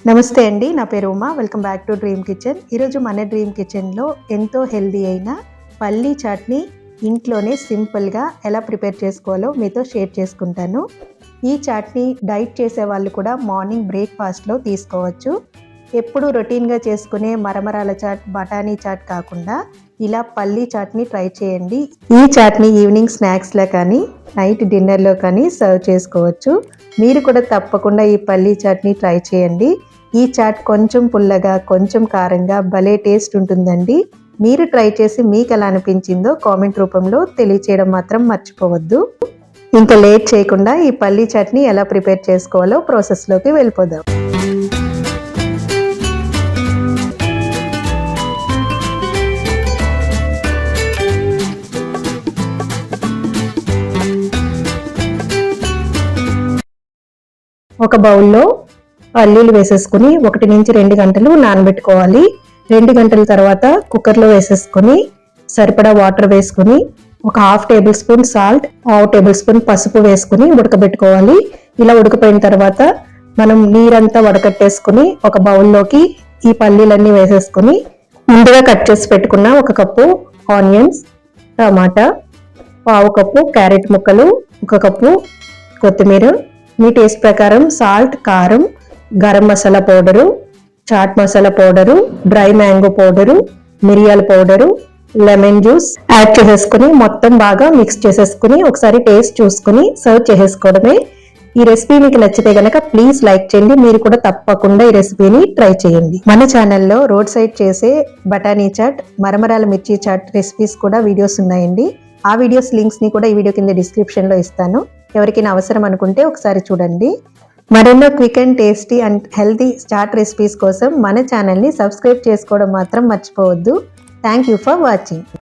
నమస్తే అండి, నా పేరు Uma. Welcome back to dream kitchen. ఈరోజు మన డ్రీమ్ కిచెన్లో ఎంతో హెల్దీ అయిన పల్లీ చాట్ని ఇంట్లోనే సింపుల్గా ఎలా ప్రిపేర్ చేసుకోవాలో మీతో షేర్ చేసుకుంటాను. ఈ చాట్ని డైట్ చేసే వాళ్ళు కూడా మార్నింగ్ బ్రేక్ఫాస్ట్లో తీసుకోవచ్చు. ఎప్పుడు రొటీన్గా చేసుకునే మరమరాల చాట్, బఠానీ చాట్ కాకుండా ఇలా పల్లీ చాట్ని ట్రై చేయండి. ఈ చాట్ని ఈవినింగ్ స్నాక్స్లో కానీ నైట్ డిన్నర్లో కానీ సర్వ్ చేసుకోవచ్చు. మీరు కూడా తప్పకుండా ఈ పల్లీ చాట్ని ట్రై చేయండి. ఈ చాట్ కొంచెం పుల్లగా, కొంచెం కారంగా భలే టేస్ట్ ఉంటుందండి. మీరు ట్రై చేసి మీకు ఎలా అనిపించిందో కామెంట్ రూపంలో తెలియచేయడం మాత్రం మర్చిపోవద్దు. ఇంకా లేట్ చేయకుండా ఈ పల్లీ చాట్ని ఎలా ప్రిపేర్ చేసుకోవాలో ప్రాసెస్లోకి వెళ్ళిపోదాం. ఒక బౌల్లో పల్లీలు వేసేసుకుని 1 నుంచి 2 గంటలు నానబెట్టుకోవాలి. 2 గంటల తర్వాత కుక్కర్లో వేసేసుకుని సరిపడా వాటర్ వేసుకుని ఒక 1/2 table spoon salt, 1/2 table spoon పసుపు వేసుకుని ఉడకబెట్టుకోవాలి. ఇలా ఉడికిపోయిన తర్వాత మనం నీరంతా వడకట్టేసుకుని ఒక బౌల్లోకి ఈ పల్లీలన్నీ వేసేసుకుని ముందుగా కట్ చేసి పెట్టుకున్న 1 కప్పు ఆనియన్స్, టమాటా, 1/2 కప్పు క్యారెట్ ముక్కలు, 1 కప్పు కొత్తిమీర, మీ టేస్ట్ ప్రకారం సాల్ట్, కారం, garam masala powder, chaat masala powder, dry mango powder, మిరియాల పౌడరు, లెమన్ జ్యూస్ యాడ్ చేసేసుకుని మొత్తం బాగా మిక్స్ చేసేసుకుని ఒకసారి టేస్ట్ చూసుకుని సర్వ్ చేసేసుకోవడమే. ఈ రెసిపీ మీకు నచ్చితే గనక ప్లీజ్ లైక్ చేయండి. మీరు కూడా తప్పకుండా ఈ రెసిపీని ట్రై చేయండి. మన ఛానల్లో రోడ్ సైడ్ చేసే బఠానీ చాట్, మరమరాల మిర్చి చాట్ రెసిపీస్ కూడా వీడియోస్ ఉన్నాయండి. ఆ వీడియోస్ లింక్స్ ని కూడా ఈ వీడియో కింద డిస్క్రిప్షన్ లో ఇస్తాను. ఎవరికైనా అవసరం అనుకుంటే ఒకసారి చూడండి. మరెన్నో quick and tasty and healthy chaat recipes కోసం మన ఛానల్ని సబ్స్క్రైబ్ చేసుకోవడం మాత్రం మర్చిపోవద్దు. Thank you for watching.